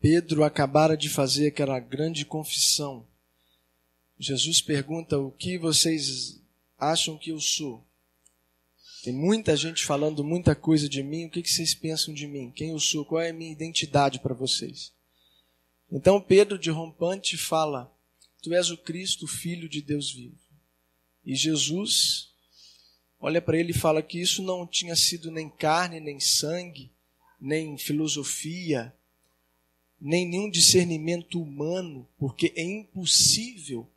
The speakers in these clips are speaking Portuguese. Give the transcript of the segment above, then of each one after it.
Pedro acabara de fazer aquela grande confissão. Jesus pergunta: o que vocês acham que eu sou? Tem muita gente falando muita coisa de mim. O que vocês pensam de mim? Quem eu sou? Qual é a minha identidade para vocês? Então Pedro, de rompante, fala: tu és o Cristo, o Filho de Deus vivo. E Jesus olha para ele e fala que isso não tinha sido nem carne, nem sangue, nem filosofia, nem nenhum discernimento humano, porque é impossível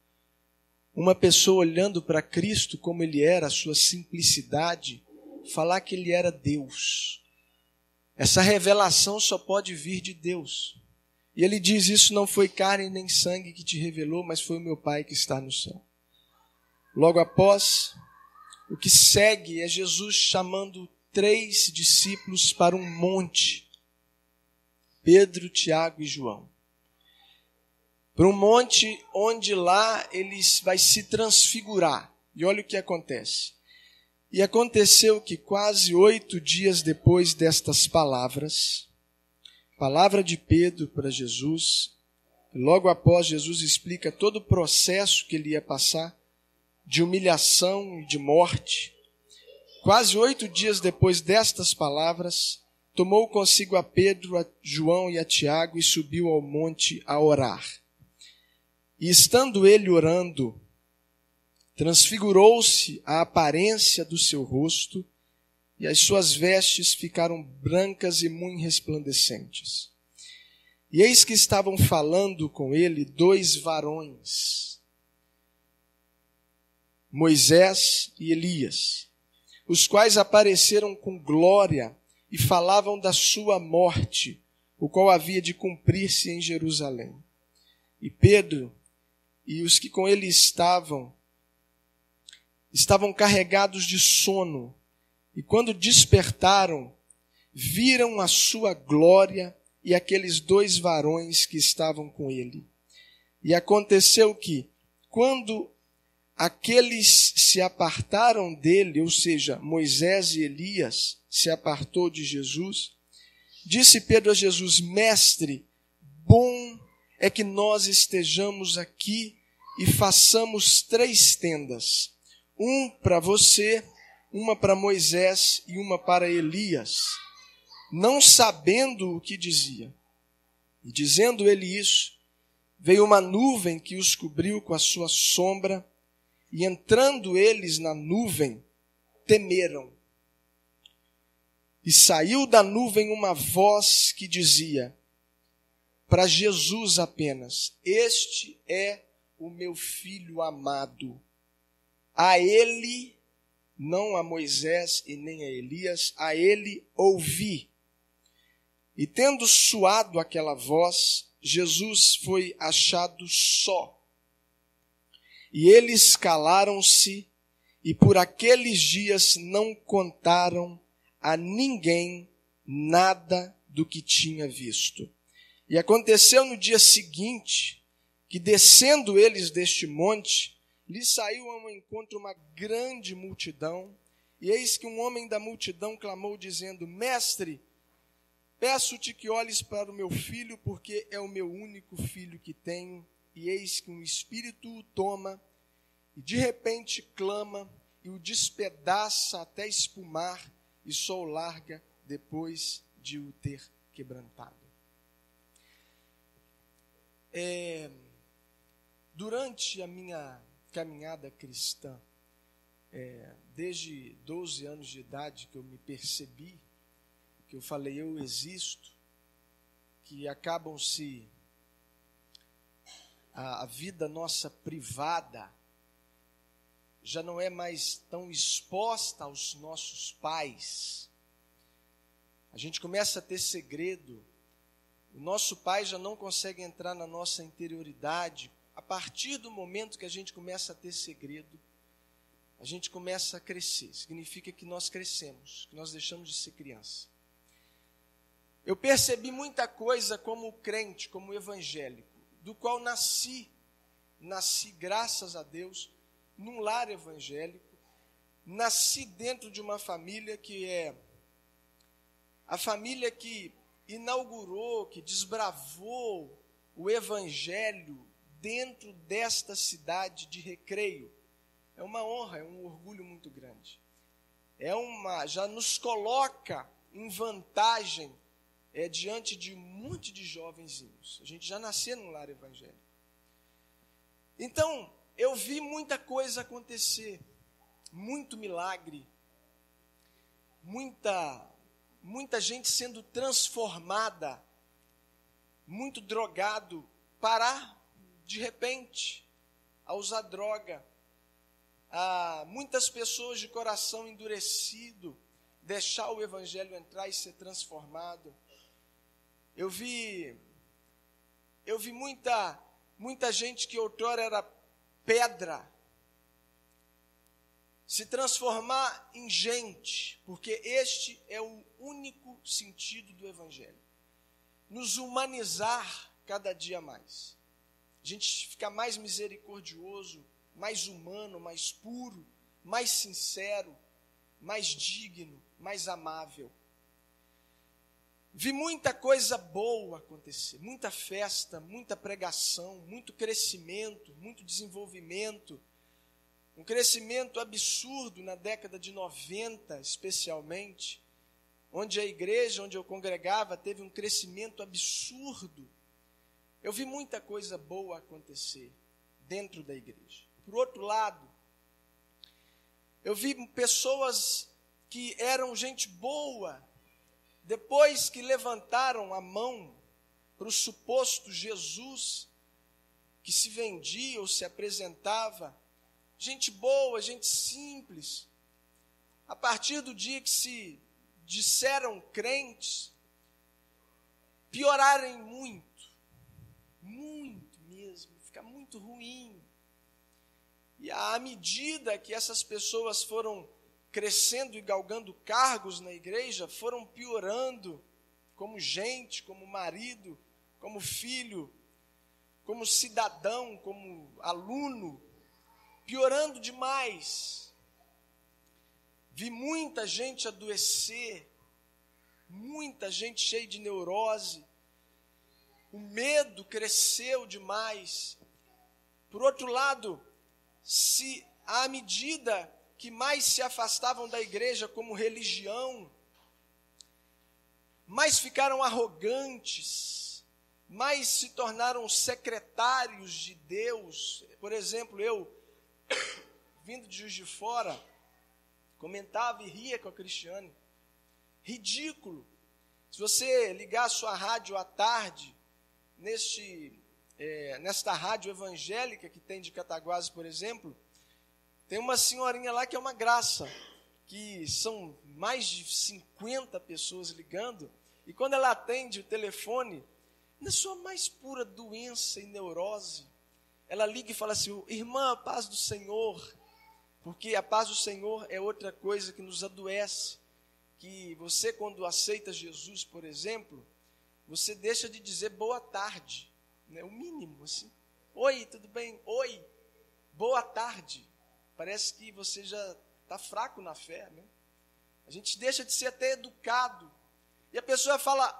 uma pessoa olhando para Cristo como ele era, a sua simplicidade, falar que ele era Deus. Essa revelação só pode vir de Deus. E ele diz: isso não foi carne nem sangue que te revelou, mas foi o meu Pai que está no céu. Logo após, o que segue é Jesus chamando 3 discípulos para um monte. Pedro, Tiago e João. Para um monte onde lá ele vai se transfigurar. E olha o que acontece. E aconteceu que quase 8 dias depois destas palavras, palavra de Pedro para Jesus, logo após Jesus explica todo o processo que ele ia passar, de humilhação e de morte. Quase 8 dias depois destas palavras, tomou consigo a Pedro, a João e a Tiago e subiu ao monte a orar. E estando ele orando, transfigurou-se a aparência do seu rosto e as suas vestes ficaram brancas e muito resplandecentes. E eis que estavam falando com ele 2 varões, Moisés e Elias, os quais apareceram com glória e falavam da sua morte, o qual havia de cumprir-se em Jerusalém. E Pedro e os que com ele estavam carregados de sono, e quando despertaram, viram a sua glória e aqueles 2 varões que estavam com ele. E aconteceu que, quando aqueles se apartaram dele, ou seja, Moisés e Elias se apartou de Jesus, disse Pedro a Jesus: Mestre, bom é que nós estejamos aqui e façamos 3 tendas, um para você, uma para Moisés e uma para Elias, não sabendo o que dizia. E dizendo ele isso, veio uma nuvem que os cobriu com a sua sombra, e entrando eles na nuvem, temeram. E saiu da nuvem uma voz que dizia, para Jesus apenas: este é o meu filho amado. A ele, não a Moisés e nem a Elias, a ele ouvi. E tendo soado aquela voz, Jesus foi achado só. E eles calaram-se e por aqueles dias não contaram a ninguém nada do que tinha visto. E aconteceu no dia seguinte que, descendo eles deste monte, lhes saiu ao encontro uma grande multidão, e eis que um homem da multidão clamou dizendo: Mestre, peço-te que olhes para o meu filho, porque é o meu único filho que tenho, e eis que um espírito o toma, e de repente clama, e o despedaça até espumar, e só o larga depois de o ter quebrantado. Durante a minha caminhada cristã, desde 12 anos de idade que eu me percebi, que eu falei, eu existo, que acabam-se a vida nossa privada, já não é mais tão exposta aos nossos pais. A gente começa a ter segredo. O nosso pai já não consegue entrar na nossa interioridade. A partir do momento que a gente começa a ter segredo, a gente começa a crescer. Significa que nós crescemos, que nós deixamos de ser criança. Eu percebi muita coisa como crente, como evangélico, do qual nasci graças a Deus, num lar evangélico, nasci dentro de uma família que é a família que inaugurou, que desbravou o evangelho dentro desta cidade de Recreio. É uma honra, é um orgulho muito grande. Já nos coloca em vantagem diante de um monte de jovenzinhos. A gente já nasceu num lar evangélico. Então, eu vi muita coisa acontecer, muito milagre, muita gente sendo transformada, muito drogado, parar de repente a usar droga, muitas pessoas de coração endurecido, deixar o evangelho entrar e ser transformado. Eu vi muita gente que outrora era pedra, se transformar em gente, porque este é o único sentido do evangelho. Nos humanizar cada dia mais. A gente ficar mais misericordioso, mais humano, mais puro, mais sincero, mais digno, mais amável. Vi muita coisa boa acontecer, muita festa, muita pregação, muito crescimento, muito desenvolvimento. Um crescimento absurdo na década de 90, especialmente, onde a igreja, onde eu congregava, teve um crescimento absurdo. Eu vi muita coisa boa acontecer dentro da igreja. Por outro lado, eu vi pessoas que eram gente boa, depois que levantaram a mão para o suposto Jesus que se vendia ou se apresentava, gente boa, gente simples, a partir do dia que se disseram crentes, piorarem muito mesmo, fica muito ruim. E à medida que essas pessoas foram crescendo e galgando cargos na igreja, foram piorando como gente, como marido, como filho, como cidadão, como aluno, piorando demais. Vi muita gente adoecer, muita gente cheia de neurose, o medo cresceu demais. Por outro lado, à medida que mais se afastavam da igreja como religião, mais ficaram arrogantes, mais se tornaram secretários de Deus. Por exemplo, eu, vindo de Juiz de Fora, comentava e ria com a Cristiane. Ridículo. Se você ligar a sua rádio à tarde, nesta rádio evangélica que tem de Cataguases, por exemplo, tem uma senhorinha lá que é uma graça, que são mais de 50 pessoas ligando, e quando ela atende o telefone, na sua mais pura doença e neurose, ela liga e fala assim: irmã, a paz do Senhor, porque a paz do Senhor é outra coisa que nos adoece, que você, quando aceita Jesus, por exemplo, você deixa de dizer boa tarde, né? O mínimo, assim. Oi, tudo bem? Oi, boa tarde. Parece que você já está fraco na fé, né? A gente deixa de ser até educado. E a pessoa fala,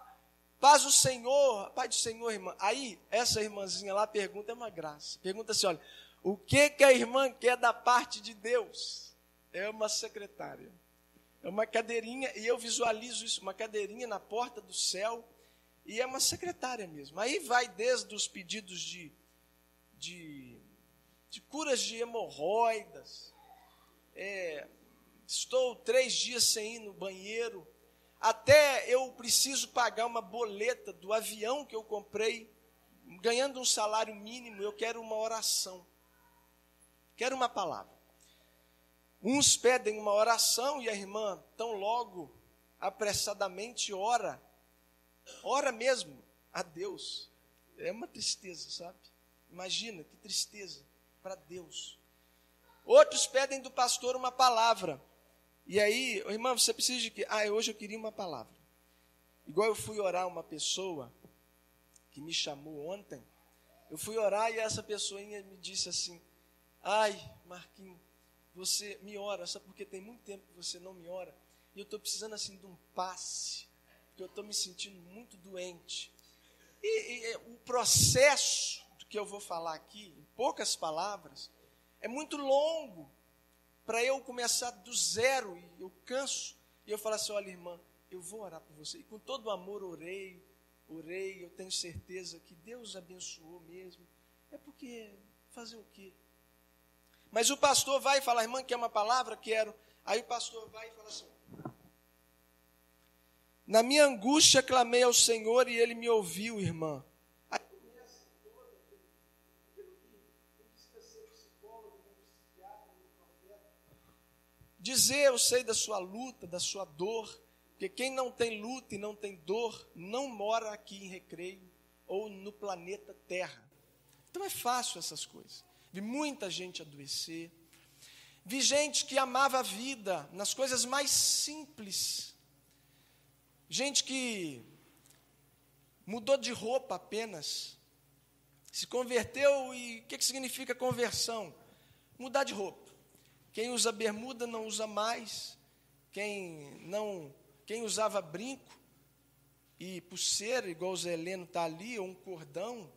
paz do Senhor, paz do Senhor, irmã. Aí, essa irmãzinha lá pergunta, é uma graça. Pergunta assim, olha, o que a irmã quer da parte de Deus? É uma secretária. É uma cadeirinha, e eu visualizo isso, uma cadeirinha na porta do céu, e é uma secretária mesmo. Aí vai desde os pedidos de curas de hemorroidas, estou 3 dias sem ir no banheiro, até eu preciso pagar uma boleta do avião que eu comprei, ganhando um salário mínimo, eu quero uma oração, quero uma palavra. Uns pedem uma oração e a irmã, tão logo, apressadamente ora mesmo a Deus. É uma tristeza, sabe? Imagina, que tristeza para Deus. Outros pedem do pastor uma palavra. E aí, irmã, você precisa de quê? Hoje eu queria uma palavra. Igual eu fui orar uma pessoa que me chamou ontem, eu fui orar e essa pessoinha me disse assim, Marquinhos, você me ora, sabe porque tem muito tempo que você não me ora, e eu estou precisando assim de um passe, porque eu estou me sentindo muito doente. E o processo do que eu vou falar aqui, em poucas palavras, é muito longo para eu começar do zero, e eu canso, e eu falo assim, olha, irmã, eu vou orar por você. E com todo o amor orei, eu tenho certeza que Deus abençoou mesmo. É porque, fazer o quê? Mas o pastor vai falar, irmã, quer uma palavra? Quero. Aí o pastor vai e fala assim, na minha angústia clamei ao Senhor e Ele me ouviu, irmã. Aí começa todo aquilo que não precisa ser psicólogo, nem psiquiatra, nem profeta. Dizer, eu sei da sua luta, da sua dor, porque quem não tem luta e não tem dor, não mora aqui em Recreio ou no planeta Terra. Então é fácil essas coisas. Vi muita gente adoecer. Vi gente que amava a vida nas coisas mais simples. Gente que mudou de roupa apenas. Se converteu e o que significa conversão? Mudar de roupa. Quem usa bermuda não usa mais. Quem usava brinco e pulseira, igual o Zé Heleno está ali, ou um cordão,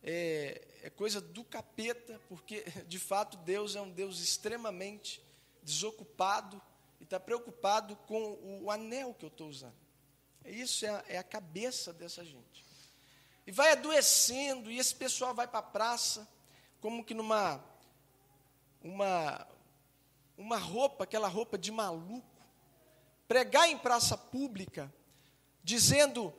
é coisa do capeta, porque, de fato, Deus é um Deus extremamente desocupado e está preocupado com o anel que eu estou usando. Isso é a cabeça dessa gente. E vai adoecendo, e esse pessoal vai para a praça, como que numa roupa, aquela roupa de maluco, pregar em praça pública, dizendo,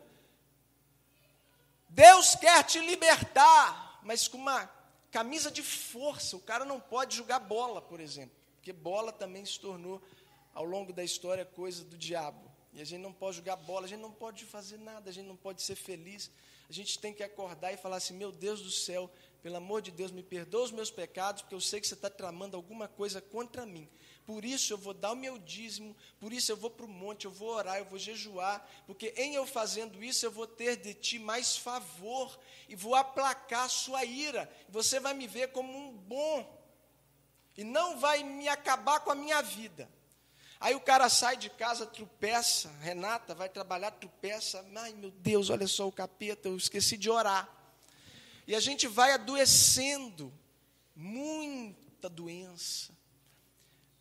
Deus quer te libertar, mas com uma camisa de força. O cara não pode jogar bola, por exemplo, porque bola também se tornou, ao longo da história, coisa do diabo. E a gente não pode jogar bola, a gente não pode fazer nada, a gente não pode ser feliz. A gente tem que acordar e falar assim, meu Deus do céu, pelo amor de Deus, me perdoa os meus pecados, porque eu sei que você está tramando alguma coisa contra mim. Por isso eu vou dar o meu dízimo, por isso eu vou para o monte, eu vou orar, eu vou jejuar, porque em eu fazendo isso eu vou ter de ti mais favor e vou aplacar a sua ira. Você vai me ver como um bom e não vai me acabar com a minha vida. Aí o cara sai de casa, tropeça, Renata vai trabalhar, tropeça, ai meu Deus, olha só o capeta, eu esqueci de orar. E a gente vai adoecendo, muita doença,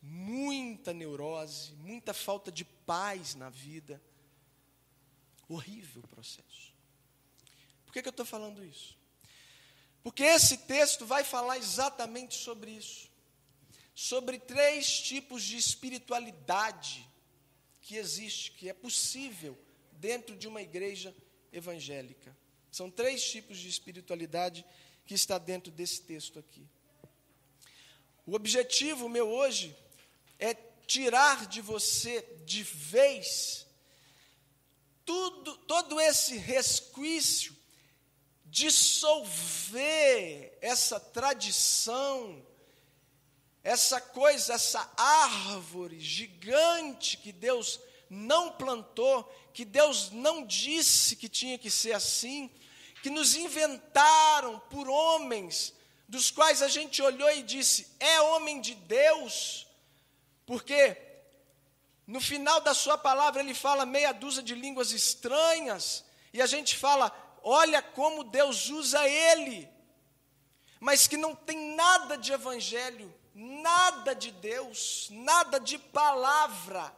muita neurose, muita falta de paz na vida. Horrível o processo. Por que eu estou falando isso? Porque esse texto vai falar exatamente sobre isso. Sobre 3 tipos de espiritualidade que existe, que é possível dentro de uma igreja evangélica. São 3 tipos de espiritualidade que está dentro desse texto aqui. O objetivo meu hoje é tirar de você de vez todo esse resquício, dissolver essa tradição, essa coisa, essa árvore gigante que Deus não plantou, que Deus não disse que tinha que ser assim, que nos inventaram por homens, dos quais a gente olhou e disse, é homem de Deus, porque no final da sua palavra ele fala meia dúzia de línguas estranhas, e a gente fala, olha como Deus usa ele, mas que não tem nada de evangelho, nada de Deus, nada de palavra.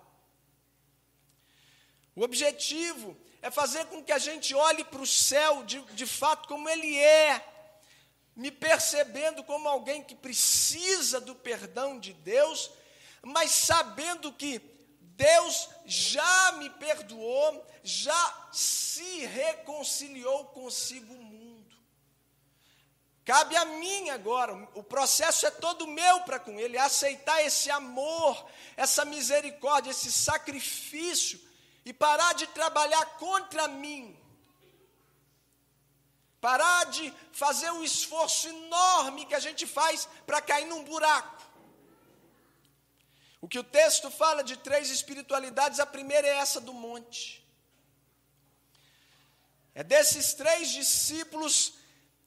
O objetivo é fazer com que a gente olhe para o céu de fato como ele é, me percebendo como alguém que precisa do perdão de Deus, mas sabendo que Deus já me perdoou, já se reconciliou consigo o mundo. Cabe a mim agora, o processo é todo meu para com ele, aceitar esse amor, essa misericórdia, esse sacrifício, e parar de trabalhar contra mim, parar de fazer um esforço enorme que a gente faz para cair num buraco. O que o texto fala de 3 espiritualidades, a primeira é essa do monte. É desses 3 discípulos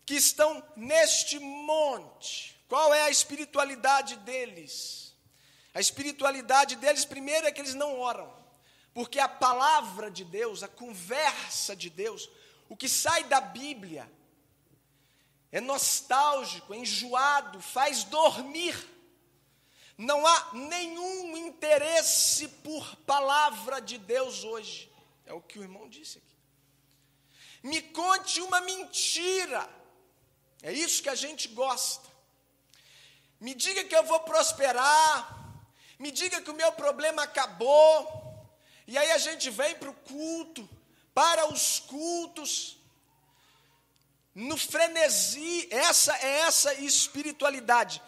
que estão neste monte. Qual é a espiritualidade deles? A espiritualidade deles, primeiro, é que eles não oram. Porque a palavra de Deus, a conversa de Deus, o que sai da Bíblia, é nostálgico, é enjoado, faz dormir. Não há nenhum interesse por palavra de Deus hoje. É o que o irmão disse aqui. Me conte uma mentira. É isso que a gente gosta. Me diga que eu vou prosperar. Me diga que o meu problema acabou. E aí a gente vem para o culto, para os cultos, no frenesi. Essa espiritualidade,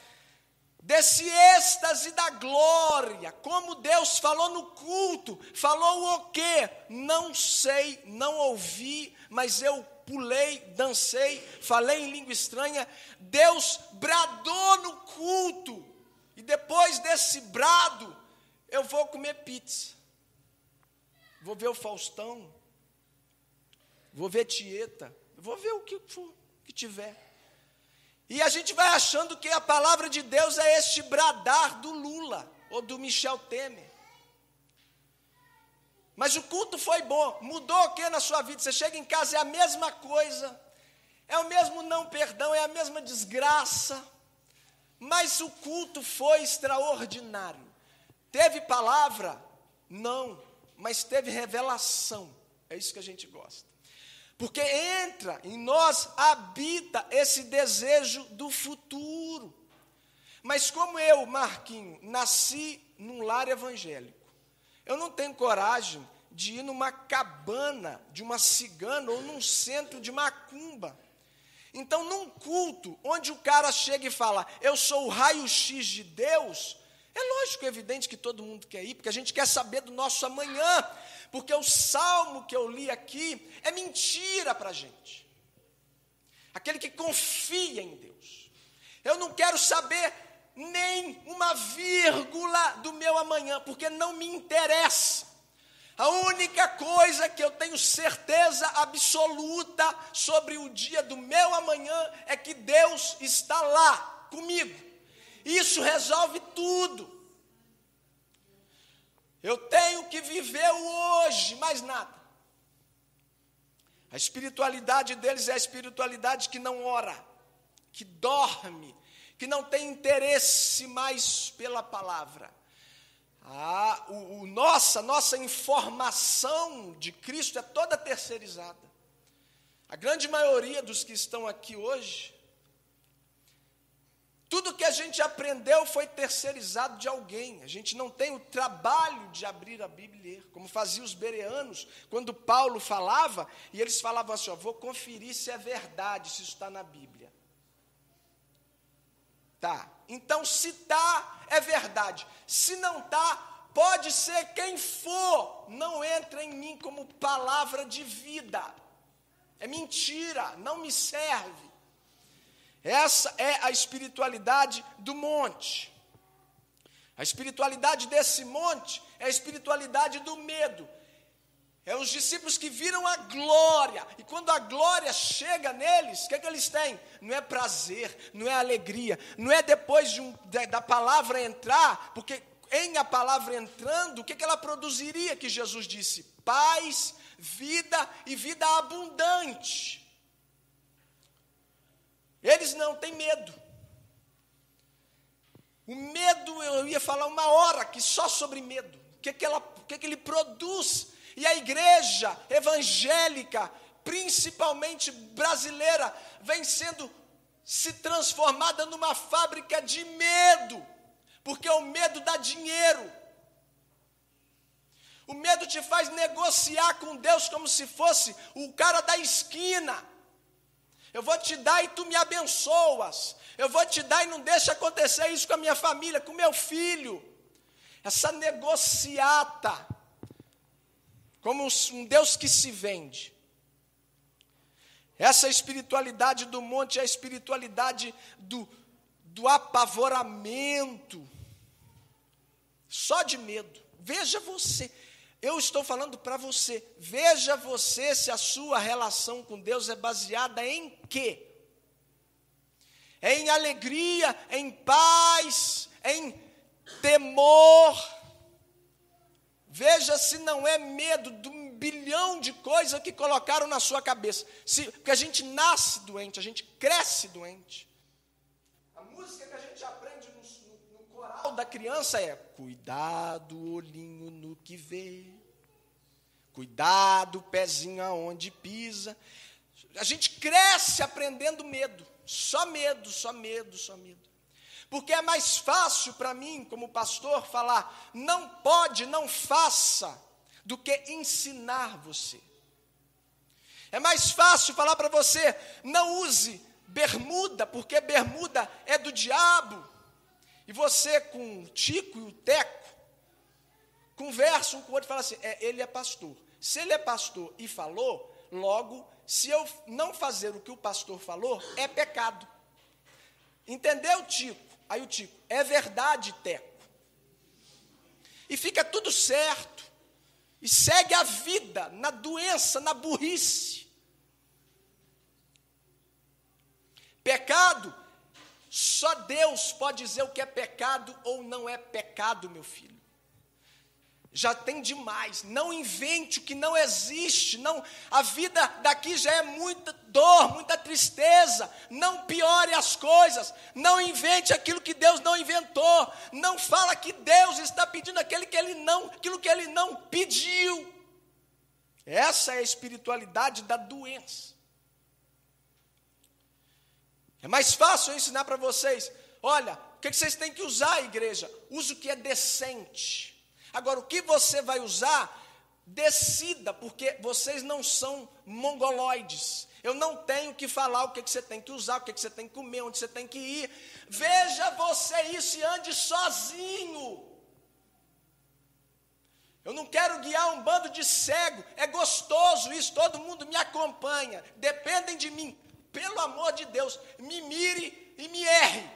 desse êxtase da glória. Como Deus falou no culto, falou o quê? Não sei, não ouvi, mas eu pulei, dancei, falei em língua estranha. Deus bradou no culto, e depois desse brado, eu vou comer pizza. Vou ver o Faustão, vou ver Tieta, vou ver o que for, que tiver. E a gente vai achando que a palavra de Deus é este bradar do Lula, ou do Michel Temer. Mas o culto foi bom. Mudou o que na sua vida? Você chega em casa, é a mesma coisa, é o mesmo não perdão, é a mesma desgraça. Mas o culto foi extraordinário. Teve palavra? Não. Mas teve revelação. É isso que a gente gosta. Porque entra em nós, habita esse desejo do futuro. Mas como eu, Marquinho, nasci num lar evangélico, eu não tenho coragem de ir numa cabana de uma cigana ou num centro de macumba. Então, num culto onde o cara chega e fala, eu sou o raio-x de Deus, é lógico, é evidente que todo mundo quer ir, porque a gente quer saber do nosso amanhã, porque o salmo que eu li aqui é mentira para a gente. Aquele que confia em Deus. Eu não quero saber nem uma vírgula do meu amanhã, porque não me interessa. A única coisa que eu tenho certeza absoluta sobre o dia do meu amanhã é que Deus está lá comigo. Isso resolve tudo. Eu tenho que viver o hoje, mais nada. A espiritualidade deles é a espiritualidade que não ora, que dorme, que não tem interesse mais pela palavra. Nossa informação de Cristo é toda terceirizada. A grande maioria dos que estão aqui hoje, tudo que a gente aprendeu foi terceirizado de alguém. A gente não tem o trabalho de abrir a Bíblia e ler, como faziam os bereanos, quando Paulo falava, e eles falavam assim, vou conferir se é verdade, se isso está na Bíblia. Tá, então se está, é verdade. Se não está, pode ser quem for, não entra em mim como palavra de vida. É mentira, não me serve. Essa é a espiritualidade do monte. A espiritualidade desse monte é a espiritualidade do medo. É os discípulos que viram a glória. E quando a glória chega neles, o que eles têm? Não é prazer, não é alegria. Não é depois da palavra entrar, porque em a palavra entrando, o que ela produziria? Que Jesus disse, paz, vida e vida abundante. Eles não têm medo. O medo, eu ia falar uma hora aqui só sobre medo. O que ele produz? E a igreja evangélica, principalmente brasileira, vem sendo se transformada numa fábrica de medo. Porque o medo dá dinheiro. O medo te faz negociar com Deus como se fosse o cara da esquina. Eu vou te dar e tu me abençoas. Eu vou te dar e não deixa acontecer isso com a minha família, com o meu filho. Essa negociata, como um Deus que se vende. Essa espiritualidade do monte é a espiritualidade do apavoramento. Só de medo. Veja você. Eu estou falando para você, veja você se a sua relação com Deus é baseada em quê? É em alegria, em paz, em temor. Veja se não é medo de 1 bilhão de coisas que colocaram na sua cabeça. Porque a gente nasce doente, a gente cresce doente. A música que a gente aprende no coral da criança é: cuidado, olhinho no que vê. Cuidado, pezinho aonde pisa. A gente cresce aprendendo medo. Só medo, só medo, só medo. Porque é mais fácil para mim, como pastor, falar não pode, não faça, do que ensinar você. É mais fácil falar para você, não use bermuda, porque bermuda é do diabo. E você com o Tico e o Teco, conversa um com o outro e fala assim, ele é pastor. Se ele é pastor e falou, logo, se eu não fazer o que o pastor falou, é pecado. Entendeu, Tico? Aí o Tico, é verdade, Teco. E fica tudo certo. E segue a vida na doença, na burrice. Pecado, só Deus pode dizer o que é pecado ou não é pecado, meu filho. Já tem demais, não invente o que não existe, não, a vida daqui já é muita dor, muita tristeza, não piore as coisas, não invente aquilo que Deus não inventou, não fala que Deus está pedindo aquilo que Ele não pediu. Essa é a espiritualidade da doença. É mais fácil eu ensinar para vocês, olha, o que vocês têm que usar, igreja? Use o que é decente. Agora, o que você vai usar, decida, porque vocês não são mongoloides. Eu não tenho que falar o que você tem que usar, o que você tem que comer, onde você tem que ir. Veja você isso e ande sozinho. Eu não quero guiar um bando de cego, é gostoso isso, todo mundo me acompanha, dependem de mim. Pelo amor de Deus, me mire e me erre.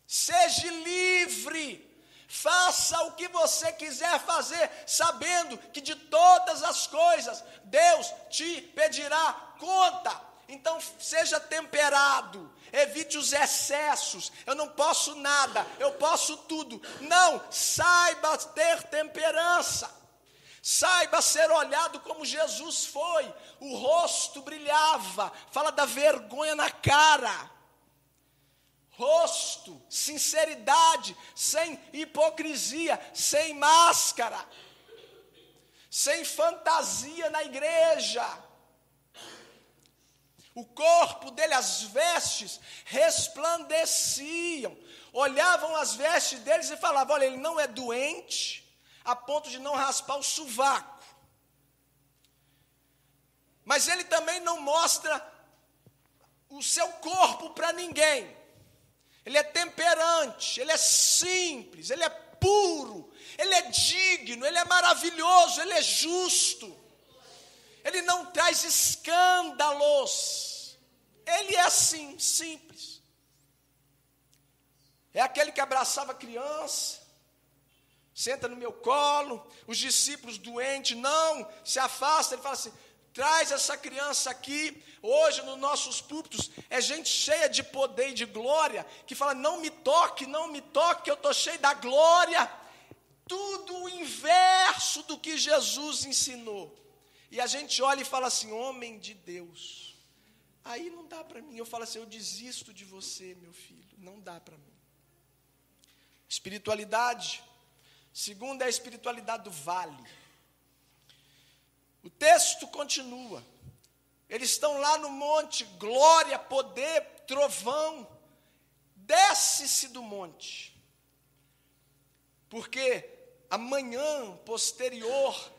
Seja livre. Faça o que você quiser fazer, sabendo que de todas as coisas Deus te pedirá conta. Então seja temperado, evite os excessos. Eu não posso nada, eu posso tudo. Não, saiba ter temperança. Saiba ser olhado como Jesus foi. O rosto brilhava, fala da vergonha na cara. Rosto, sinceridade, sem hipocrisia, sem máscara, sem fantasia na igreja. O corpo dele, as vestes, resplandeciam. Olhavam as vestes deles e falavam, olha, ele não é doente, a ponto de não raspar o sovaco. Mas ele também não mostra o seu corpo para ninguém. Ele é temperante, ele é simples, ele é puro, ele é digno, ele é maravilhoso, ele é justo. Ele não traz escândalos. Ele é assim, simples. É aquele que abraçava a criança, senta no meu colo, os discípulos doentes, não, se afasta, ele fala assim, traz essa criança aqui. Hoje nos nossos púlpitos é gente cheia de poder e de glória, que fala, não me toque, que eu estou cheio da glória. Tudo o inverso do que Jesus ensinou. E a gente olha e fala assim, homem de Deus. Aí não dá para mim. Eu falo assim, eu desisto de você, meu filho. Não dá para mim. Espiritualidade. Segunda é a espiritualidade do vale. O texto continua. Eles estão lá no monte, glória, poder, trovão. Desce-se do monte. Porque a manhã posterior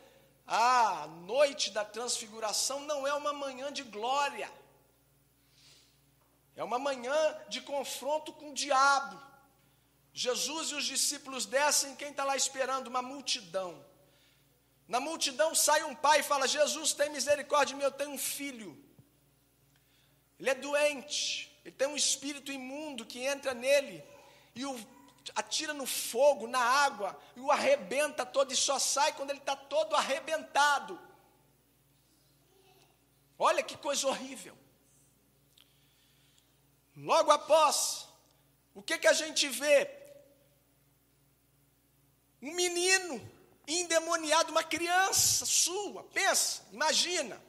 à noite da transfiguração não é uma manhã de glória. É uma manhã de confronto com o diabo. Jesus e os discípulos descem, quem está lá esperando? Uma multidão. Na multidão sai um pai e fala, Jesus, tem misericórdia de mim, eu tenho um filho. Ele é doente, ele tem um espírito imundo que entra nele e o atira no fogo, na água, e o arrebenta todo, e só sai quando ele está todo arrebentado. Olha que coisa horrível. Logo após, o que a gente vê? Um menino endemoniado, uma criança sua. Pensa, imagina.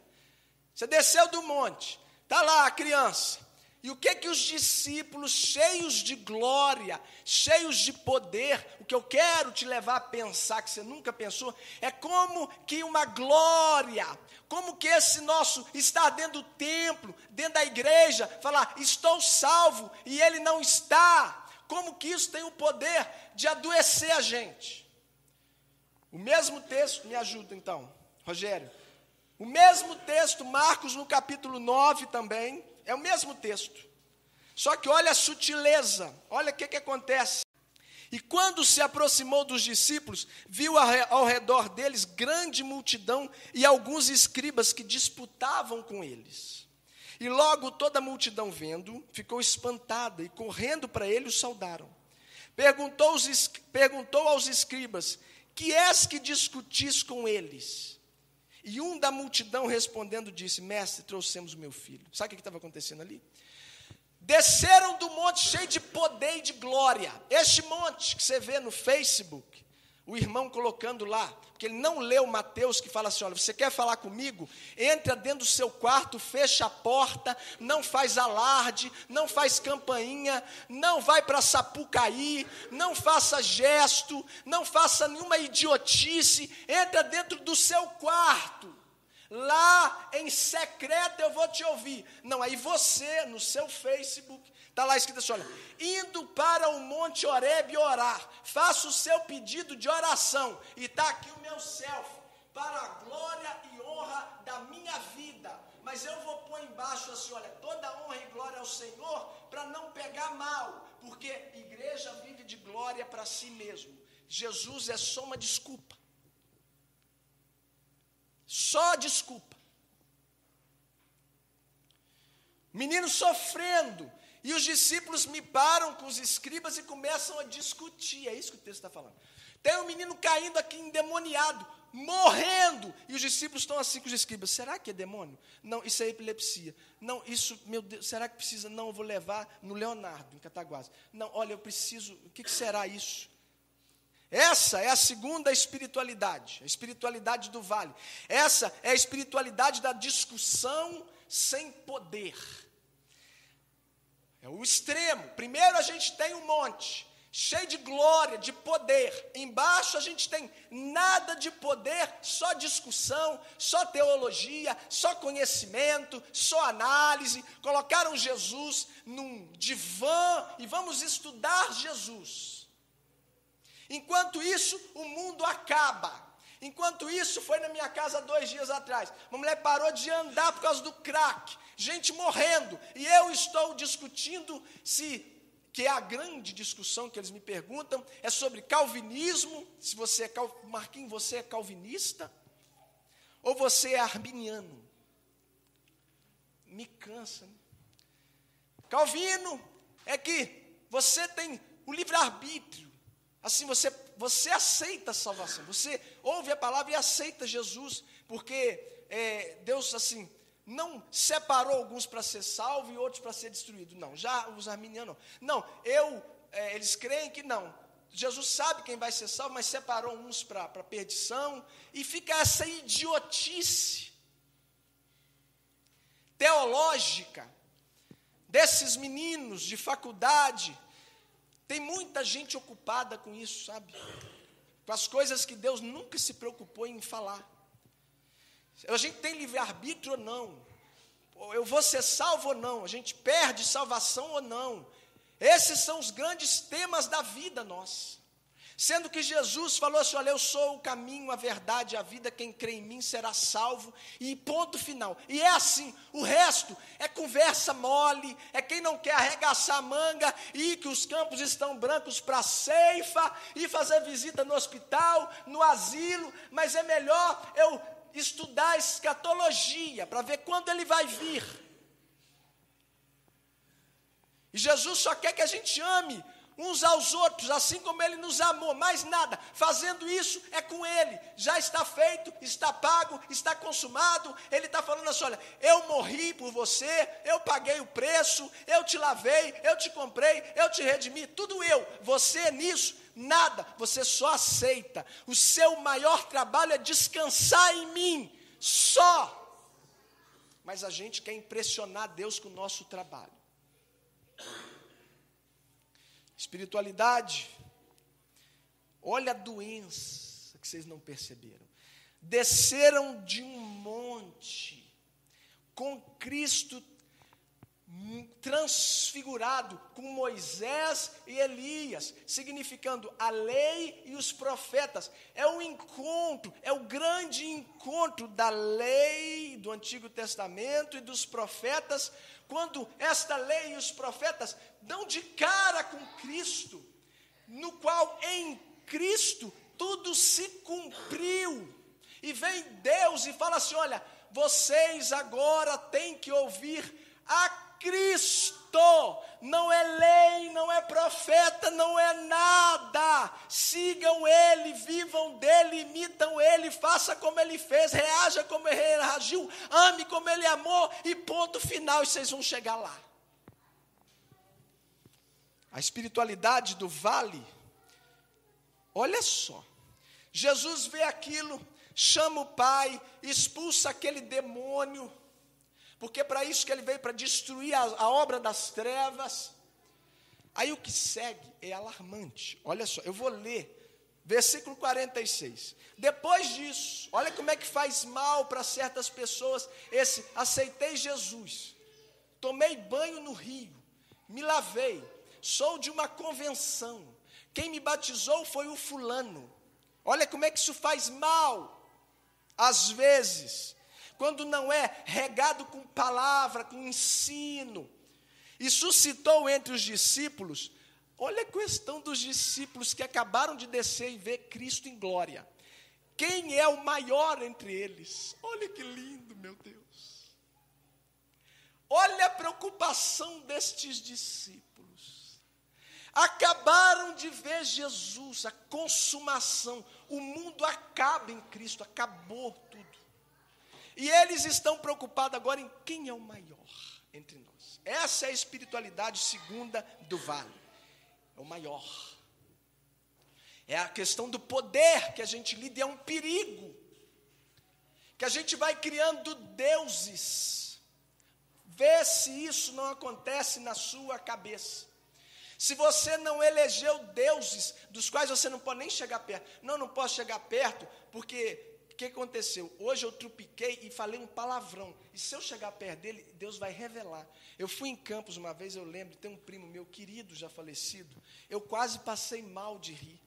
Você desceu do monte, está lá a criança. E o que os discípulos, cheios de glória, cheios de poder, o que eu quero te levar a pensar, que você nunca pensou, é como que uma glória, como que esse nosso estar dentro do templo, dentro da igreja, falar, estou salvo, e ele não está, como que isso tem o poder de adoecer a gente. O mesmo texto, me ajuda então, Rogério, o mesmo texto, Marcos no capítulo 9 também, é o mesmo texto, só que olha a sutileza, olha o que acontece. E quando se aproximou dos discípulos, viu ao redor deles grande multidão e alguns escribas que disputavam com eles. E logo toda a multidão vendo, ficou espantada e correndo para ele o saudaram. Perguntou aos escribas, que és que discutis com eles? E um da multidão respondendo disse, mestre, trouxemos o meu filho. Sabe o que estava acontecendo ali? Desceram do monte cheio de poder e de glória. Este monte que você vê no Facebook, o irmão colocando lá, porque ele não leu Mateus, que fala assim, olha, você quer falar comigo? Entra dentro do seu quarto, fecha a porta, não faz alarde, não faz campainha, não vai para Sapucaí, não faça gesto, não faça nenhuma idiotice, entra dentro do seu quarto. Lá em secreto eu vou te ouvir. Não, aí você, no seu Facebook, está lá escrito assim, olha, indo para o Monte Horebe orar, faça o seu pedido de oração, e está aqui o meu selfie, para a glória e honra da minha vida, mas eu vou pôr embaixo assim, olha, toda honra e glória ao Senhor, para não pegar mal, porque igreja vive de glória para si mesmo, Jesus é só uma desculpa. Só desculpa. Menino sofrendo, e os discípulos me param com os escribas e começam a discutir, é isso que o texto está falando. Tem um menino caindo aqui endemoniado, morrendo, e os discípulos estão assim com os escribas, será que é demônio? Não, isso é epilepsia. Não, isso, meu Deus, será que precisa? Não, eu vou levar no Leonardo, em Cataguases. Não, olha, eu preciso, o que será isso? Essa é a segunda espiritualidade, a espiritualidade do vale. Essa é a espiritualidade da discussão sem poder. É o extremo. Primeiro a gente tem um monte, cheio de glória, de poder. Embaixo a gente tem nada de poder, só discussão, só teologia, só conhecimento, só análise. Colocaram Jesus num divã e vamos estudar Jesus. Enquanto isso, o mundo acaba. Enquanto isso, foi na minha casa 2 dias atrás. Uma mulher parou de andar por causa do crack. Gente morrendo. E eu estou discutindo que é a grande discussão que eles me perguntam, é sobre calvinismo. Se você é Marquinhos, você é calvinista? Ou você é arminiano? Me cansa, né? Calvino é que você tem o livre-arbítrio. Assim, você aceita a salvação, você ouve a palavra e aceita Jesus, porque Deus, assim, não separou alguns para ser salvo e outros para ser destruído, não, já os arminianos não, eles creem que não, Jesus sabe quem vai ser salvo, mas separou uns para perdição, e fica essa idiotice teológica, desses meninos de faculdade. Tem muita gente ocupada com isso, sabe? Com as coisas que Deus nunca se preocupou em falar. A gente tem livre-arbítrio ou não? Eu vou ser salvo ou não? A gente perde salvação ou não? Esses são os grandes temas da vida nossa. Sendo que Jesus falou assim, olha, eu sou o caminho, a verdade, a vida, quem crê em mim será salvo, e ponto final. E é assim, o resto é conversa mole, é quem não quer arregaçar a manga, e que os campos estão brancos para ceifa, e fazer visita no hospital, no asilo, mas é melhor eu estudar a escatologia, para ver quando ele vai vir. E Jesus só quer que a gente ame uns aos outros, assim como Ele nos amou, mais nada, fazendo isso é com Ele, já está feito, está pago, está consumado. Ele está falando assim, olha, eu morri por você, eu paguei o preço, eu te lavei, eu te comprei, eu te redimi, tudo eu, você nisso, nada, você só aceita. O seu maior trabalho é descansar em mim, só. Mas a gente quer impressionar Deus com o nosso trabalho. Espiritualidade, olha a doença que vocês não perceberam. Desceram de um monte, com Cristo transfigurado, com Moisés e Elias, significando a lei e os profetas. É um encontro, é o grande encontro da lei do Antigo Testamento e dos profetas, quando esta lei e os profetas dão de cara com Cristo, no qual em Cristo tudo se cumpriu. E vem Deus e fala assim, olha, vocês agora têm que ouvir a Cristo, não é lei, não é profeta, não é nada. Sigam Ele, vivam dEle, imitam Ele, faça como Ele fez, reaja como Ele reagiu, ame como Ele amou e ponto final, e vocês vão chegar lá. A espiritualidade do vale, olha só, Jesus vê aquilo, chama o Pai, expulsa aquele demônio, porque é para isso que ele veio, para destruir a obra das trevas. Aí o que segue é alarmante. Olha só, eu vou ler, versículo 46. Depois disso, olha como é que faz mal para certas pessoas esse, aceitei Jesus, tomei banho no rio, me lavei, sou de uma convenção, quem me batizou foi o fulano. Olha como é que isso faz mal, às vezes, quando não é regado com palavra, com ensino. E suscitou entre os discípulos, olha a questão dos discípulos que acabaram de descer e ver Cristo em glória. Quem é o maior entre eles? Olha que lindo, meu Deus. Olha a preocupação destes discípulos. Acabaram de ver Jesus, a consumação. O mundo acaba em Cristo, acabou tudo. E eles estão preocupados agora em quem é o maior entre nós. Essa é a espiritualidade segunda do vale. É o maior. É a questão do poder que a gente lida, e é um perigo. Que a gente vai criando deuses. Vê se isso não acontece na sua cabeça. Se você não elegeu deuses, dos quais você não pode nem chegar perto. Não posso chegar perto, porque... O que aconteceu? Hoje eu trupiquei e falei um palavrão. E se eu chegar perto dele, Deus vai revelar. Eu fui em Campos uma vez, eu lembro, tem um primo meu querido, já falecido. Eu quase passei mal de rir.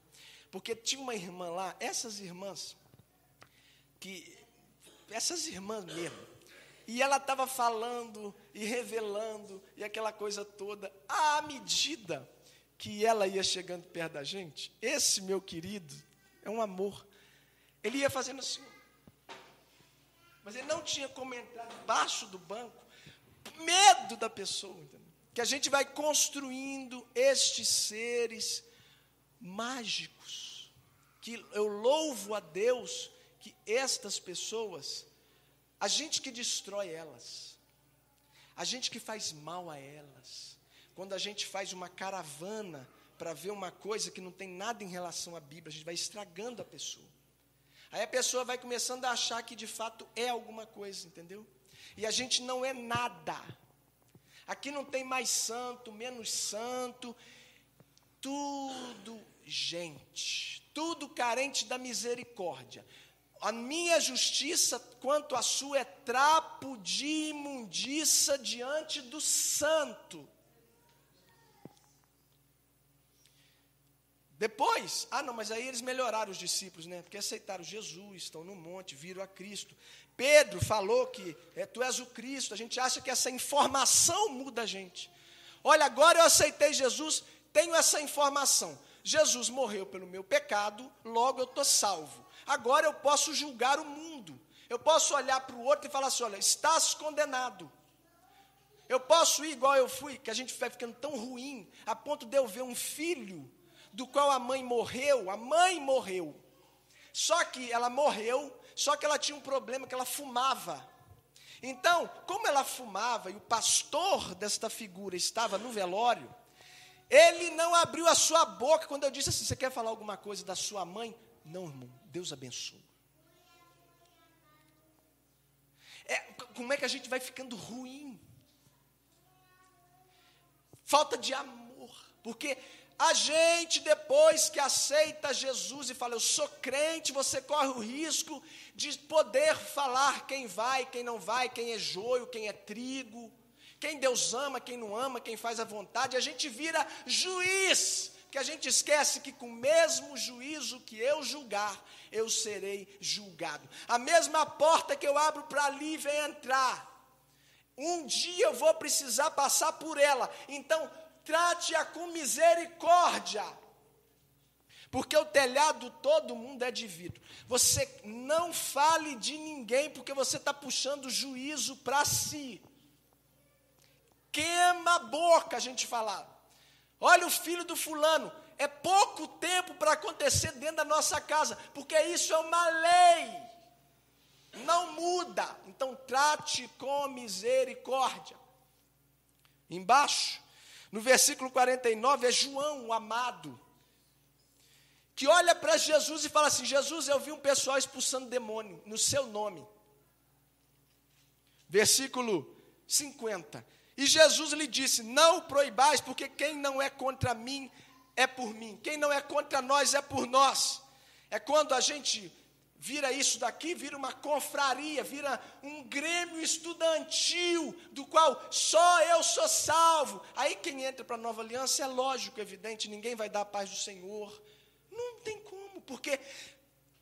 Porque tinha uma irmã lá, essas irmãs mesmo. E ela estava falando e revelando, e aquela coisa toda. À medida que ela ia chegando perto da gente, esse meu querido é um amor. Ele ia fazendo assim, mas ele não tinha como entrar debaixo do banco, medo da pessoa, entendeu? Que a gente vai construindo estes seres mágicos, que eu louvo a Deus, que estas pessoas, a gente que destrói elas, a gente que faz mal a elas, quando a gente faz uma caravana para ver uma coisa que não tem nada em relação à Bíblia, a gente vai estragando a pessoa. Aí a pessoa vai começando a achar que de fato é alguma coisa, entendeu? E a gente não é nada. Aqui não tem mais santo, menos santo. Tudo gente, tudo carente da misericórdia. A minha justiça quanto à sua é trapo de imundícia diante do santo. Depois, mas aí eles melhoraram os discípulos, né? Porque aceitaram Jesus, estão no monte, viram a Cristo. Pedro falou que tu és o Cristo. A gente acha que essa informação muda a gente. Olha, agora eu aceitei Jesus, tenho essa informação. Jesus morreu pelo meu pecado, logo eu estou salvo. Agora eu posso julgar o mundo. Eu posso olhar para o outro e falar assim, olha, estás condenado. Eu posso ir igual eu fui, que a gente vai ficando tão ruim, a ponto de eu ver um filho do qual a mãe morreu. Só que ela morreu, só que ela tinha um problema, que ela fumava. Então, como ela fumava e o pastor desta figura estava no velório, ele não abriu a sua boca quando eu disse assim: você quer falar alguma coisa da sua mãe? Não, irmão, Deus abençoe. Como é que a gente vai ficando ruim? Falta de amor, porque a gente, depois que aceita Jesus e fala, eu sou crente, você corre o risco de poder falar quem vai, quem não vai, quem é joio, quem é trigo, quem Deus ama, quem não ama, quem faz a vontade. A gente vira juiz, porque a gente esquece que com o mesmo juízo que eu julgar, eu serei julgado. A mesma porta que eu abro para ali vem entrar. Um dia eu vou precisar passar por ela, então trate-a com misericórdia, porque o telhado todo mundo é de vidro. Você não fale de ninguém, porque você está puxando juízo para si. Queima a boca a gente falar, olha o filho do fulano, é pouco tempo para acontecer dentro da nossa casa, porque isso é uma lei, não muda. Então trate com misericórdia. Embaixo, no versículo 49, é João, o amado, que olha para Jesus e fala assim: Jesus, eu vi um pessoal expulsando demônio no seu nome. Versículo 50, e Jesus lhe disse: não o proibais, porque quem não é contra mim é por mim, quem não é contra nós é por nós. É quando a gente vira isso daqui, vira uma confraria, vira um grêmio estudantil, do qual só eu sou salvo. Aí quem entra para a nova aliança é lógico, evidente, ninguém vai dar a paz do Senhor. Não tem como, porque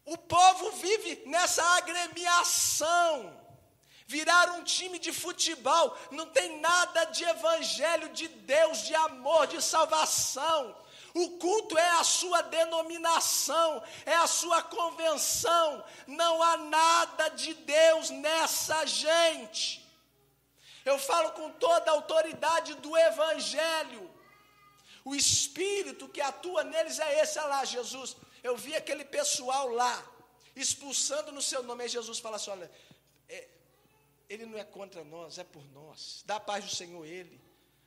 o povo vive nessa agremiação. Virar um time de futebol, não tem nada de evangelho de Deus, de amor, de salvação. O culto é a sua denominação, é a sua convenção. Não há nada de Deus nessa gente. Eu falo com toda a autoridade do evangelho. O espírito que atua neles é esse. Olha lá, Jesus, eu vi aquele pessoal lá, expulsando no seu nome. Aí Jesus fala assim: olha, ele não é contra nós, é por nós. Dá a paz do Senhor ele,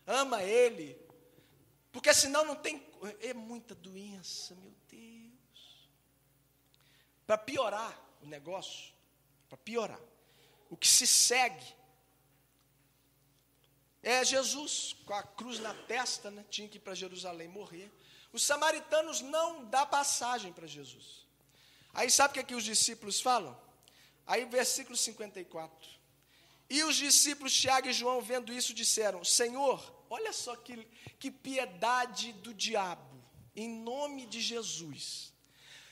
ama ele. Porque senão não tem, é muita doença, meu Deus. Para piorar o negócio, o que se segue é Jesus, com a cruz na testa, né? Tinha que ir para Jerusalém morrer. Os samaritanos não dão passagem para Jesus. Aí sabe o que os discípulos falam? Aí versículo 54. E os discípulos Tiago e João, vendo isso, disseram: Senhor, olha só que piedade do diabo, em nome de Jesus.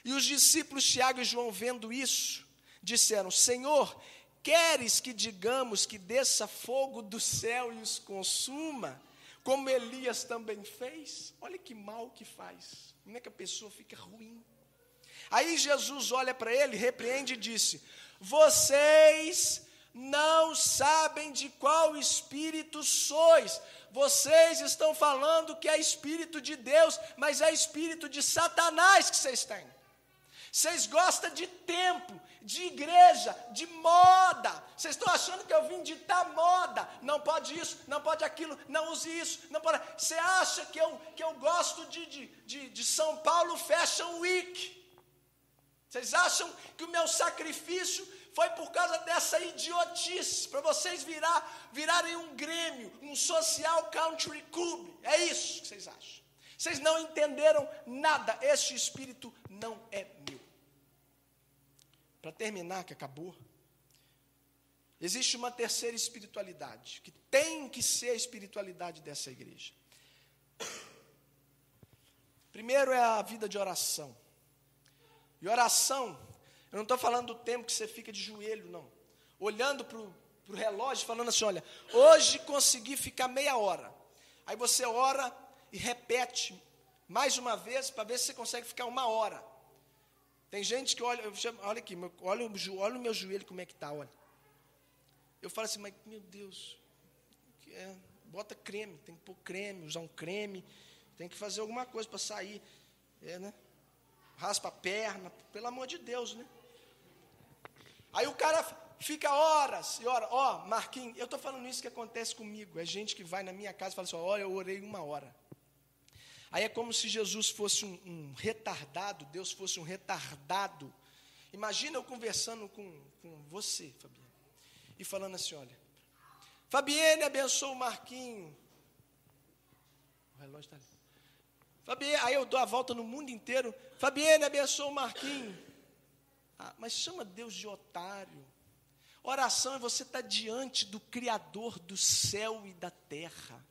E os discípulos Tiago e João, vendo isso, disseram: Senhor, queres que digamos que desça fogo do céu e os consuma, como Elias também fez? Olha que mal que faz, como é que a pessoa fica ruim. Aí Jesus olha para ele, repreende e disse: vocês não sabem de qual espírito sois. Vocês estão falando que é espírito de Deus, mas é espírito de Satanás que vocês têm. Vocês gostam de tempo, de igreja, de moda. Vocês estão achando que eu vim ditar moda. Não pode isso, não pode aquilo, não use isso, não pode. Você acha que eu gosto de São Paulo Fashion Week? Vocês acham que o meu sacrifício foi por causa dessa idiotice, para vocês virarem um grêmio, um social country club? É isso que vocês acham. Vocês não entenderam nada. Este espírito não é meu. Para terminar, que acabou, existe uma terceira espiritualidade, que tem que ser a espiritualidade dessa igreja. Primeiro é a vida de oração. E oração, eu não estou falando do tempo que você fica de joelho, não. Olhando para o relógio, falando assim: olha, hoje consegui ficar meia hora. Aí você ora e repete mais uma vez, para ver se você consegue ficar uma hora. Tem gente que olha aqui, olha o meu joelho como é que está, olha. Eu falo assim: mas meu Deus, bota creme, tem que pôr creme, usar um creme, tem que fazer alguma coisa para sair, né? Raspa a perna, pelo amor de Deus, né? Aí o cara fica horas e horas. Marquinhos, eu estou falando isso que acontece comigo. É gente que vai na minha casa e fala assim, olha, eu orei 1 hora. Aí é como se Jesus fosse um retardado, Deus fosse um retardado. Imagina eu conversando com você, Fabiane, e falando assim, olha, Fabiane abençoa o Marquinho. O relógio está ali. Fabiane, aí eu dou a volta no mundo inteiro. Fabiane abençoa o Marquinho. Mas chama Deus de otário. Oração é você estar diante do Criador do céu e da terra.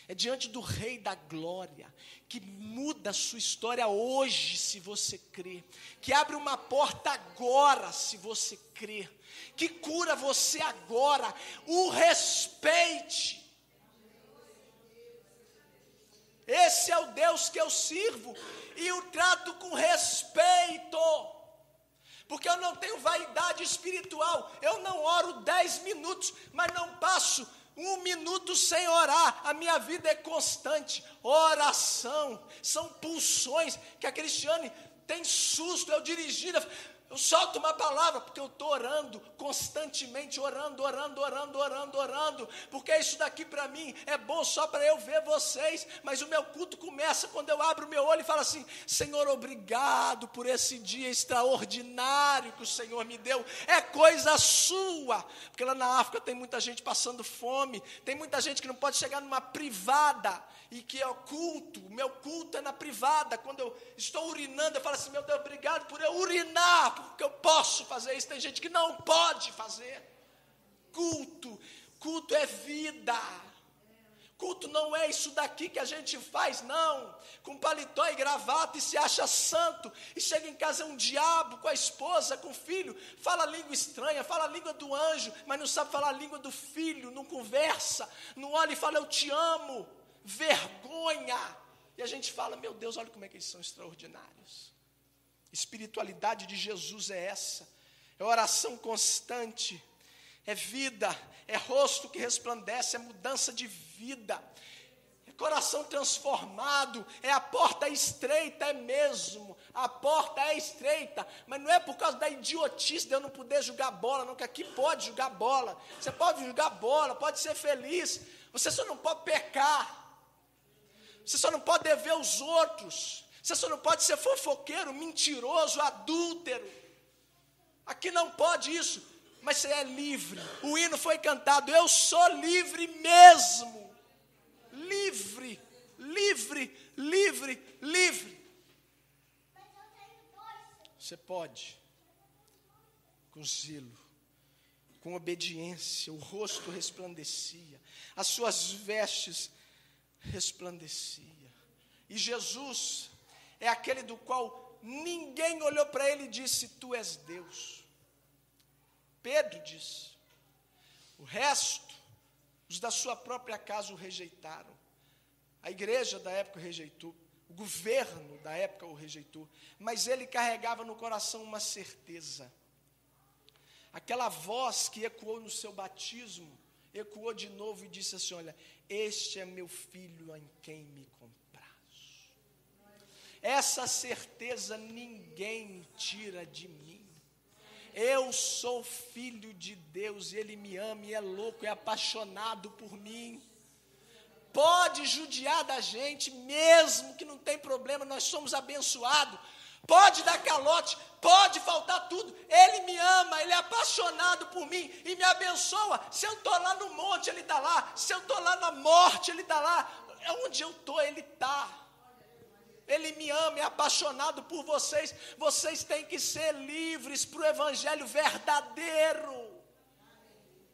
É diante do Rei da Glória, que muda a sua história hoje, se você crer. Que abre uma porta agora, se você crer. Que cura você agora. O respeite. Esse é o Deus que eu sirvo e o trato com respeito. Porque eu não tenho vaidade espiritual. Eu não oro 10 minutos, mas não passo 1 minuto sem orar. A minha vida é constante. Oração. São pulsões que a Cristiane tem susto. Eu dirigindo, eu solto uma palavra, porque eu estou orando, constantemente orando. Porque isso daqui para mim é bom só para eu ver vocês. Mas o meu culto começa quando eu abro o meu olho e falo assim, Senhor, obrigado por esse dia extraordinário que o Senhor me deu. É coisa sua. Porque lá na África tem muita gente passando fome. Tem muita gente que não pode chegar numa privada. E que é o culto, o meu culto é na privada. Quando eu estou urinando, eu falo assim, meu Deus, obrigado por eu urinar, porque eu posso fazer isso. Tem gente que não pode fazer. Culto é vida. Culto não é isso daqui que a gente faz, não. Com paletó e gravata e se acha santo. E chega em casa um diabo com a esposa, com o filho. Fala língua estranha, fala a língua do anjo, mas não sabe falar a língua do filho, não conversa. Não olha e fala, eu te amo. Vergonha. E a gente fala, meu Deus, olha como é que eles são extraordinários. Espiritualidade de Jesus é essa. É oração constante. É vida. É rosto que resplandece. É mudança de vida. É coração transformado. É a porta estreita, é mesmo. A porta é estreita. Mas não é por causa da idiotice de eu não poder jogar bola, não, que aqui pode jogar bola. Você pode jogar bola, pode ser feliz. Você só não pode pecar. Você só não pode dever aos outros. Você só não pode ser fofoqueiro, mentiroso, adúltero. Aqui não pode isso. Mas você é livre. O hino foi cantado. Eu sou livre mesmo. Livre, livre, livre, livre. Você pode. Com zelo. Com obediência. O rosto resplandecia. As suas vestes resplandecia. E Jesus é aquele do qual ninguém olhou para ele e disse, tu és Deus. Pedro disse. O resto, os da sua própria casa o rejeitaram. A igreja da época o rejeitou. O governo da época o rejeitou. Mas ele carregava no coração uma certeza. Aquela voz que ecoou no seu batismo, ecoou de novo e disse assim, olha, este é meu filho em quem me comprazo. Essa certeza ninguém tira de mim. Eu sou filho de Deus, e Ele me ama, e é louco, é apaixonado por mim. Pode judiar da gente, mesmo que não tem problema, nós somos abençoados. Pode dar calote, pode faltar tudo. Ele me ama, Ele é apaixonado por mim e me abençoa. Se eu estou lá no monte, Ele está lá. Se eu estou lá na morte, Ele está lá. Onde eu estou, Ele está. Ele me ama, é apaixonado por vocês. Vocês têm que ser livres para o evangelho verdadeiro.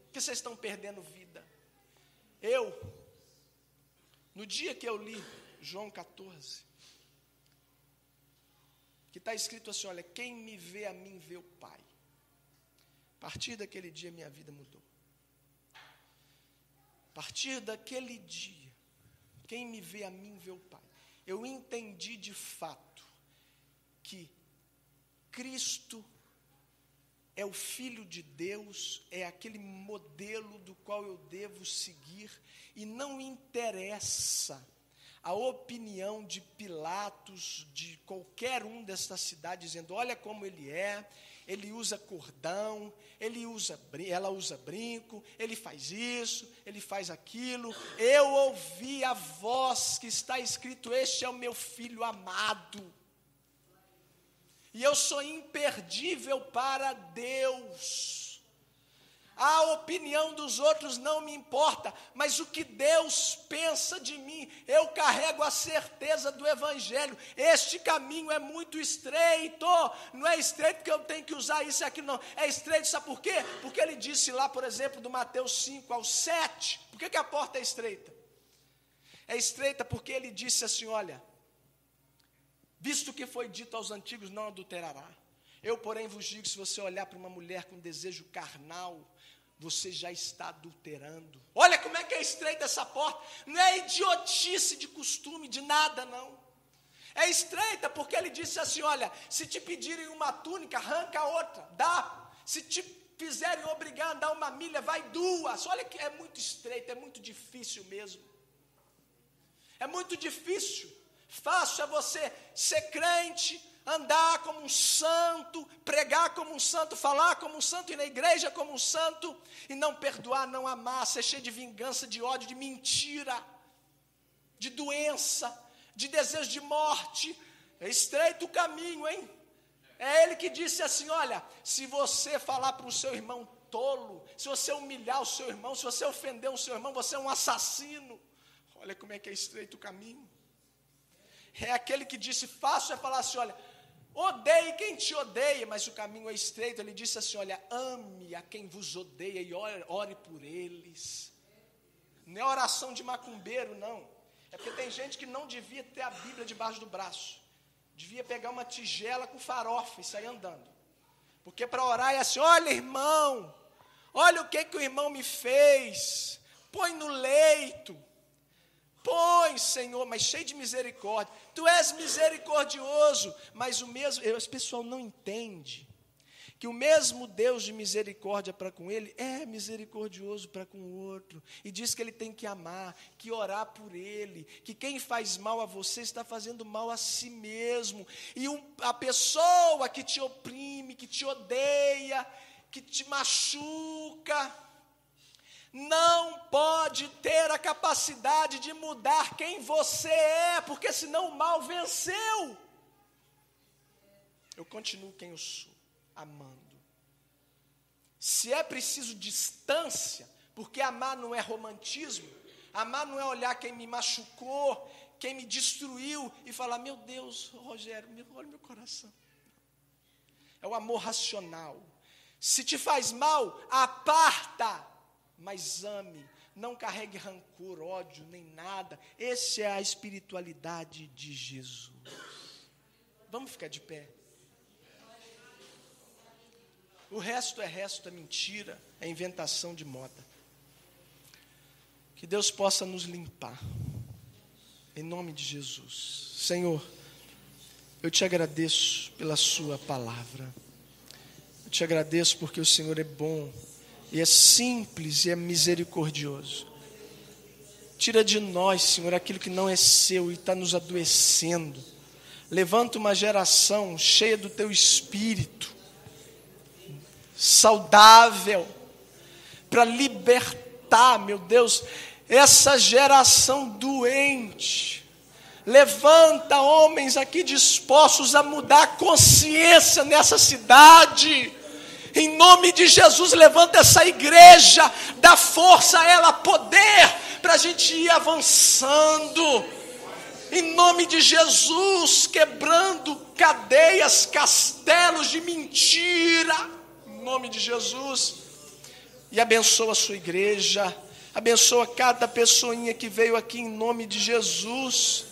Porque vocês estão perdendo vida. No dia que eu li João 14, que está escrito assim, olha, quem me vê a mim vê o Pai. A partir daquele dia minha vida mudou. A partir daquele dia, quem me vê a mim vê o Pai. Eu entendi de fato que Cristo é o Filho de Deus, é aquele modelo do qual eu devo seguir, e não interessa a opinião de Pilatos, de qualquer um desta cidade, dizendo, olha como ele usa cordão, ela usa brinco, ele faz isso, ele faz aquilo. Eu ouvi a voz que está escrito, este é o meu filho amado. E eu sou imperdível para Deus. A opinião dos outros não me importa, mas o que Deus pensa de mim, eu carrego a certeza do Evangelho. Este caminho é muito estreito, não é estreito porque eu tenho que usar isso e aquilo, não. É estreito, sabe por quê? Porque ele disse lá, por exemplo, do Mateus 5 ao 7, por que a porta é estreita? É estreita porque ele disse assim, olha, visto que foi dito aos antigos, não adulterará. Eu, porém, vos digo, se você olhar para uma mulher com desejo carnal, você já está adulterando. Olha como é que é estreita essa porta. Não é idiotice de costume, de nada, não. É estreita porque ele disse assim, olha, se te pedirem uma túnica, arranca a outra, dá. Se te fizerem obrigar a andar uma milha, vai duas. Olha que é muito estreito, é muito difícil mesmo. É muito difícil. Fácil é você ser crente, andar como um santo, pregar como um santo, falar como um santo, ir na igreja como um santo, e não perdoar, não amar, ser cheio de vingança, de ódio, de mentira, de doença, de desejo de morte. É estreito o caminho, hein? É ele que disse assim, olha, se você falar para o seu irmão tolo, se você humilhar o seu irmão, se você ofender o seu irmão, você é um assassino. Olha como é que é estreito o caminho. É aquele que disse, fácil é falar assim, olha, odeie quem te odeia, mas o caminho é estreito. Ele disse assim, olha, ame a quem vos odeia e ore por eles. Não é oração de macumbeiro, não. É porque tem gente que não devia ter a Bíblia debaixo do braço. Devia pegar uma tigela com farofa e sair andando. Porque para orar é assim, olha irmão, olha o que o irmão me fez, põe no leito. Põe, Senhor, mas cheio de misericórdia. Tu és misericordioso, mas esse pessoal não entende que o mesmo Deus de misericórdia para com ele é misericordioso para com o outro. E diz que ele tem que amar, que orar por ele, que quem faz mal a você está fazendo mal a si mesmo. E a pessoa que te oprime, que te odeia, que te machuca, não pode ter a capacidade de mudar quem você é, porque senão o mal venceu. Eu continuo quem eu sou, amando. Se é preciso distância, porque amar não é romantismo, amar não é olhar quem me machucou, quem me destruiu e falar, meu Deus, Rogério, olha meu coração. É o amor racional. Se te faz mal, aparta. Mas ame, não carregue rancor, ódio, nem nada. Essa é a espiritualidade de Jesus. Vamos ficar de pé. O resto é mentira, é inventação de moda. Que Deus possa nos limpar. Em nome de Jesus. Senhor, eu te agradeço pela sua palavra. Eu te agradeço porque o Senhor é bom. E é simples e é misericordioso. Tira de nós, Senhor, aquilo que não é seu e está nos adoecendo. Levanta uma geração cheia do teu espírito, saudável, para libertar, meu Deus, essa geração doente. Levanta homens aqui dispostos a mudar a consciência nessa cidade. Em nome de Jesus, levanta essa igreja, dá força a ela, poder, para a gente ir avançando. Em nome de Jesus, quebrando cadeias, castelos de mentira. Em nome de Jesus. E abençoa a sua igreja, abençoa cada pessoinha que veio aqui em nome de Jesus.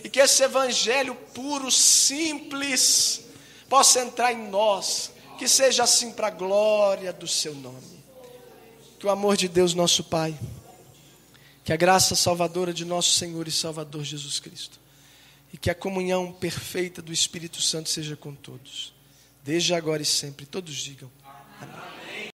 E que esse evangelho puro, simples, possa entrar em nós. Que seja assim para a glória do seu nome. Que o amor de Deus nosso Pai, que a graça salvadora de nosso Senhor e Salvador Jesus Cristo, e que a comunhão perfeita do Espírito Santo seja com todos, desde agora e sempre. Todos digam. Amém.